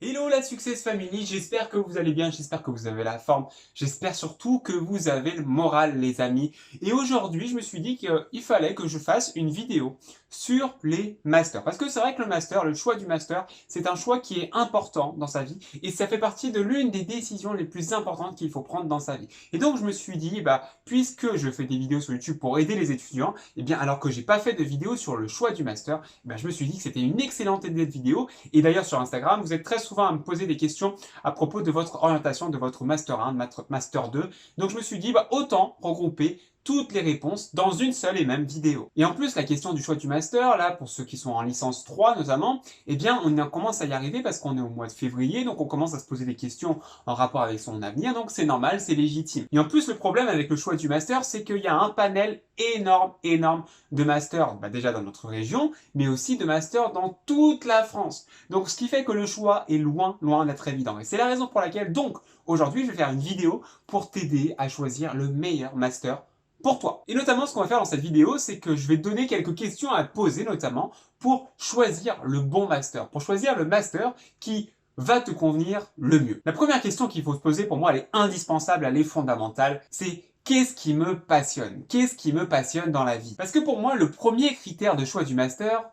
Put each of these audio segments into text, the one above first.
Hello la Success Family, j'espère que vous allez bien, j'espère que vous avez la forme, j'espère surtout que vous avez le moral les amis. Et aujourd'hui je me suis dit qu'il fallait que je fasse une vidéo sur les masters. Parce que c'est vrai que le master, le choix du master, c'est un choix qui est important dans sa vie et ça fait partie de l'une des décisions les plus importantes qu'il faut prendre dans sa vie. Et donc je me suis dit, puisque je fais des vidéos sur YouTube pour aider les étudiants, et bien alors que j'ai pas fait de vidéo sur le choix du master, je me suis dit que c'était une excellente idée de vidéo. Et d'ailleurs sur Instagram, vous êtes très souvent à me poser des questions à propos de votre orientation, de votre Master 1, de votre Master 2. Donc je me suis dit, autant regrouper toutes les réponses dans une seule et même vidéo. Et en plus, la question du choix du master, là, pour ceux qui sont en licence 3 notamment, eh bien, commence à y arriver parce qu'on est au mois de février, donc on commence à se poser des questions en rapport avec son avenir, donc c'est normal, c'est légitime. Et en plus, le problème avec le choix du master, c'est qu'il y a un panel énorme de masters, déjà dans notre région, mais aussi de masters dans toute la France. Donc, ce qui fait que le choix est loin d'être évident. Et c'est la raison pour laquelle, donc, aujourd'hui, je vais faire une vidéo pour t'aider à choisir le meilleur master pour toi. Et notamment, ce qu'on va faire dans cette vidéo, c'est que je vais te donner quelques questions à te poser, notamment, pour choisir le bon master, pour choisir le master qui va te convenir le mieux. La première question qu'il faut se poser, pour moi, elle est indispensable, elle est fondamentale, c'est qu'est-ce qui me passionne? Qu'est-ce qui me passionne dans la vie? Parce que pour moi, le premier critère de choix du master,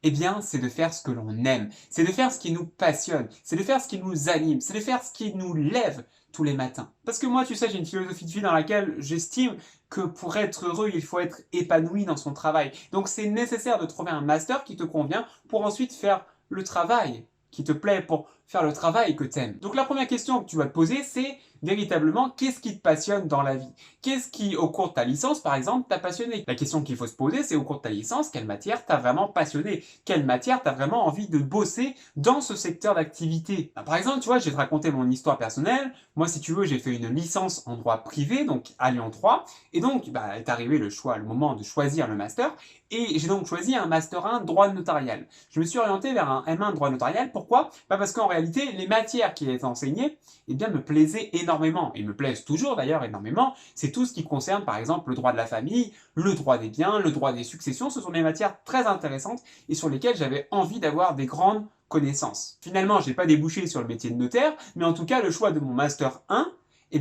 eh bien, c'est de faire ce que l'on aime, c'est de faire ce qui nous passionne, c'est de faire ce qui nous anime, c'est de faire ce qui nous lève tous les matins. Parce que moi, tu sais, j'ai une philosophie de vie dans laquelle j'estime que pour être heureux, il faut être épanoui dans son travail. Donc c'est nécessaire de trouver un master qui te convient pour ensuite faire le travail qui te plaît, pour faire le travail que tu aimes. Donc la première question que tu vas te poser, c'est véritablement qu'est-ce qui te passionne dans la vie? Qu'est-ce qui, au cours de ta licence, par exemple, t'a passionné? La question qu'il faut se poser, c'est au cours de ta licence, quelle matière t'a vraiment passionné? Quelle matière t'as vraiment envie de bosser dans ce secteur d'activité? Par exemple, tu vois, je vais te raconter mon histoire personnelle. Moi, si tu veux, j'ai fait une licence en droit privé, donc à Lyon 3, et donc, est arrivé le moment de choisir le master, et j'ai donc choisi un master 1 droit notarial. Je me suis orienté vers un M1 droit notarial. Pourquoi? Parce qu'en réalité, les matières qui étaient enseignées, me plaisaient énormément, et me plaisent toujours d'ailleurs énormément. C'est tout ce qui concerne par exemple le droit de la famille, le droit des biens, le droit des successions. Ce sont des matières très intéressantes et sur lesquelles j'avais envie d'avoir des grandes connaissances. Finalement, je n'ai pas débouché sur le métier de notaire, mais en tout cas, le choix de mon master 1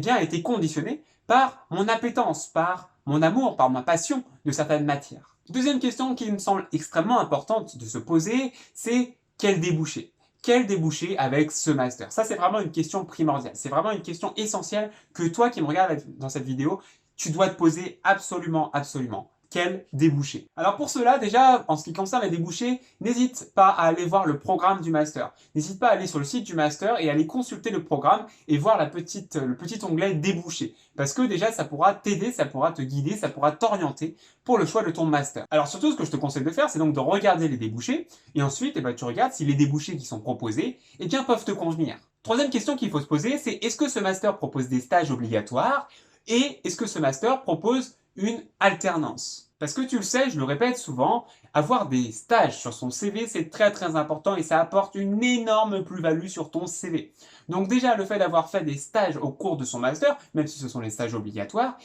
a été conditionné par mon appétence, par mon amour, par ma passion de certaines matières. Deuxième question qui me semble extrêmement importante de se poser, c'est quel débouché? Quel débouché avec ce master? Ça, c'est vraiment une question primordiale. C'est vraiment une question essentielle que toi qui me regardes dans cette vidéo, tu dois te poser absolument. Quel débouché? Alors pour cela, déjà, en ce qui concerne les débouchés, n'hésite pas à aller voir le programme du master. N'hésite pas à aller sur le site du master et à aller consulter le programme et voir le petit onglet débouchés. Parce que déjà, ça pourra t'aider, ça pourra te guider, ça pourra t'orienter pour le choix de ton master. Alors surtout, ce que je te conseille de faire, c'est donc de regarder les débouchés et ensuite, tu regardes si les débouchés qui sont proposés, peuvent te convenir. Troisième question qu'il faut se poser, c'est est-ce que ce master propose des stages obligatoires et est-ce que ce master propose une alternance? Parce que tu le sais, je le répète souvent, avoir des stages sur son CV, c'est très important et ça apporte une énorme plus-value sur ton CV. Donc déjà, le fait d'avoir fait des stages au cours de son master, même si ce sont les stages obligatoires,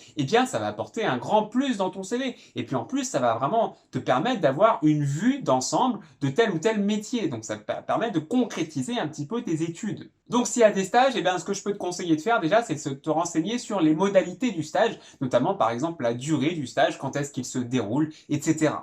ça va apporter un grand plus dans ton CV. Et puis en plus, ça va vraiment te permettre d'avoir une vue d'ensemble de tel ou tel métier. Donc ça permet de concrétiser un petit peu tes études. Donc s'il y a des stages, ce que je peux te conseiller de faire déjà, c'est de te renseigner sur les modalités du stage, notamment par exemple la durée du stage, quand est-ce qu'il se déroule, etc.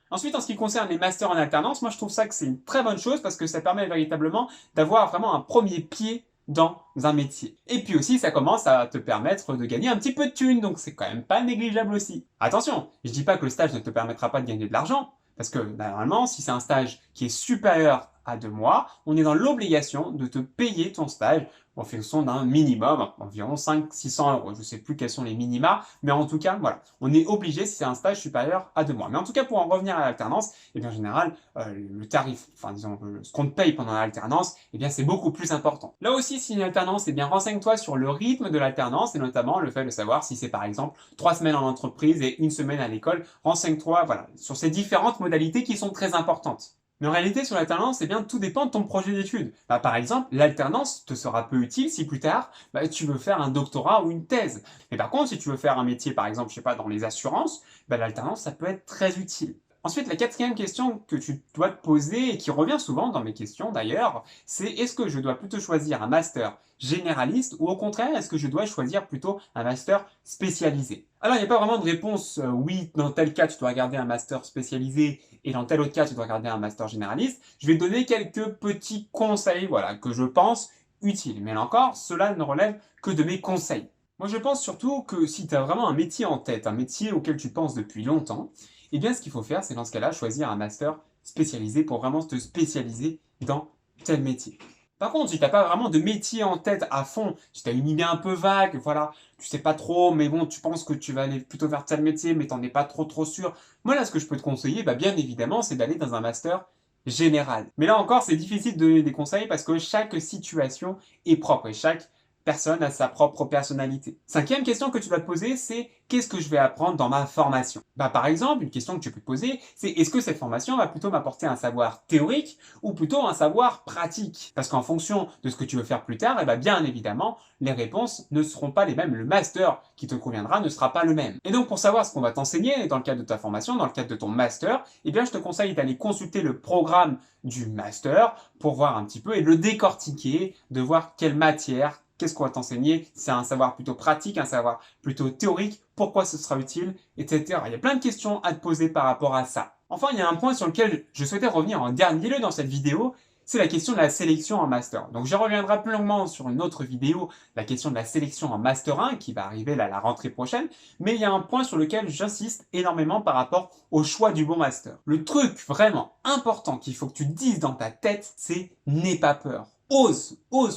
Ensuite, en ce qui concerne les masters en alternance, moi je trouve ça que c'est une très bonne chose parce que ça permet véritablement d'avoir vraiment un premier pied dans un métier. Et puis aussi, ça commence à te permettre de gagner un petit peu de thunes, donc c'est quand même pas négligeable aussi. Attention, je dis pas que le stage ne te permettra pas de gagner de l'argent, parce que normalement, si c'est un stage qui est supérieur à 2 mois, on est dans l'obligation de te payer ton stage en fonction d'un minimum, environ 500-600 €. Je ne sais plus quels sont les minima, mais en tout cas, voilà, on est obligé si c'est un stage supérieur à 2 mois. Mais en tout cas, pour en revenir à l'alternance, en général, le tarif, disons, ce qu'on te paye pendant l'alternance, c'est beaucoup plus important. Là aussi, si une alternance, renseigne-toi sur le rythme de l'alternance et notamment le fait de savoir si c'est par exemple 3 semaines en entreprise et 1 semaine à l'école. Renseigne-toi, voilà, sur ces différentes modalités qui sont très importantes. Mais en réalité, sur l'alternance, tout dépend de ton projet d'études. Par exemple, l'alternance te sera peu utile si plus tard, tu veux faire un doctorat ou une thèse. Mais par contre, si tu veux faire un métier, par exemple, je sais pas, dans les assurances, l'alternance, ça peut être très utile. Ensuite, la quatrième question que tu dois te poser, et qui revient souvent dans mes questions d'ailleurs, c'est est-ce que je dois plutôt choisir un master généraliste ou au contraire, est-ce que je dois choisir plutôt un master spécialisé? Alors, il n'y a pas vraiment de réponse oui, dans tel cas, tu dois garder un master spécialisé et dans tel autre cas, tu dois garder un master généraliste. Je vais te donner quelques petits conseils voilà, que je pense utiles. Mais là encore, cela ne relève que de mes conseils. Moi, je pense surtout que si tu as vraiment un métier en tête, un métier auquel tu penses depuis longtemps, eh bien, ce qu'il faut faire, c'est dans ce cas-là, choisir un master spécialisé pour vraiment te spécialiser dans tel métier. Par contre, si tu n'as pas vraiment de métier en tête à fond, si tu as une idée un peu vague, voilà, tu sais pas trop, mais bon, tu penses que tu vas aller plutôt vers tel métier, mais tu n'en es pas trop sûr, moi là, ce que je peux te conseiller, bah, bien évidemment, c'est d'aller dans un master général. Mais là encore, c'est difficile de donner des conseils parce que chaque situation est propre et chaque personne a sa propre personnalité. Cinquième question que tu dois te poser, c'est qu'est-ce que je vais apprendre dans ma formation? Bah, par exemple, une question que tu peux te poser, c'est est-ce que cette formation va plutôt m'apporter un savoir théorique ou plutôt un savoir pratique? Parce qu'en fonction de ce que tu veux faire plus tard, et bah, bien évidemment, les réponses ne seront pas les mêmes. Le master qui te conviendra ne sera pas le même. Et donc, pour savoir ce qu'on va t'enseigner dans le cadre de ta formation, dans le cadre de ton master, eh bien, je te conseille d'aller consulter le programme du master pour voir un petit peu et le décortiquer, de voir quelle matière, qu'est-ce qu'on va t'enseigner, c'est un savoir plutôt pratique, un savoir plutôt théorique, pourquoi ce sera utile, etc. Il y a plein de questions à te poser par rapport à ça. Enfin, il y a un point sur lequel je souhaitais revenir en dernier lieu dans cette vidéo, c'est la question de la sélection en master. Donc, je reviendrai plus longuement sur une autre vidéo, la question de la sélection en master 1, qui va arriver là, à la rentrée prochaine, mais il y a un point sur lequel j'insiste énormément par rapport au choix du bon master. Le truc vraiment important qu'il faut que tu te dises dans ta tête, c'est n'aie pas peur.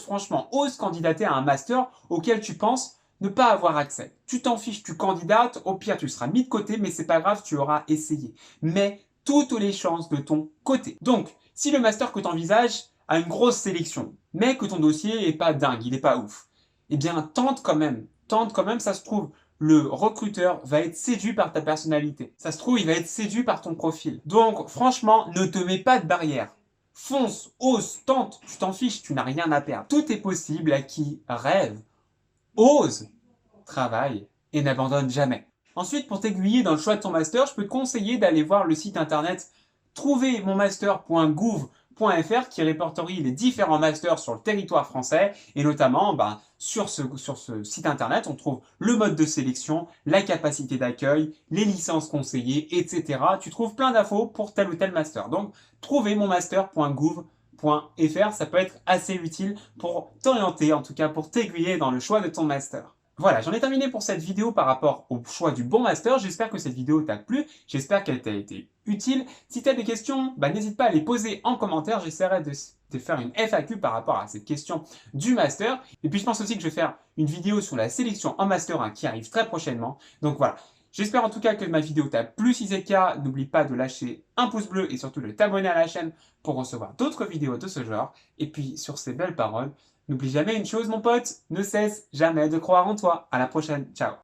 Franchement, ose candidater à un master auquel tu penses ne pas avoir accès. Tu t'en fiches, tu candidates, au pire tu seras mis de côté, mais c'est pas grave, tu auras essayé. Mais toutes les chances de ton côté. Donc, si le master que tu envisages a une grosse sélection, mais que ton dossier est pas dingue, il est pas ouf, eh bien tente quand même, ça se trouve, le recruteur va être séduit par ta personnalité. Ça se trouve, il va être séduit par ton profil. Donc, franchement, ne te mets pas de barrière. Fonce, ose, tente, tu t'en fiches, tu n'as rien à perdre. Tout est possible à qui rêve, ose, travaille et n'abandonne jamais. Ensuite, pour t'aiguiller dans le choix de ton master, je peux te conseiller d'aller voir le site internet trouvermonmaster.gouv.fr qui répertorie les différents masters sur le territoire français et notamment sur ce site internet on trouve le mode de sélection, la capacité d'accueil, les licences conseillées, etc. Tu trouves plein d'infos pour tel ou tel master. Donc trouvermonmaster.gouv.fr, ça peut être assez utile pour t'orienter, en tout cas pour t'aiguiller dans le choix de ton master. Voilà, j'en ai terminé pour cette vidéo par rapport au choix du bon master. J'espère que cette vidéo t'a plu, j'espère qu'elle t'a été utile. Si tu as des questions, n'hésite pas à les poser en commentaire. J'essaierai de faire une FAQ par rapport à cette question du master. Et puis je pense aussi que je vais faire une vidéo sur la sélection en master 1 qui arrive très prochainement. Donc voilà, j'espère en tout cas que ma vidéo t'a plu. Si c'est le cas, n'oublie pas de lâcher un pouce bleu et surtout de t'abonner à la chaîne pour recevoir d'autres vidéos de ce genre. Et puis sur ces belles paroles, n'oublie jamais une chose mon pote, ne cesse jamais de croire en toi. À la prochaine, ciao.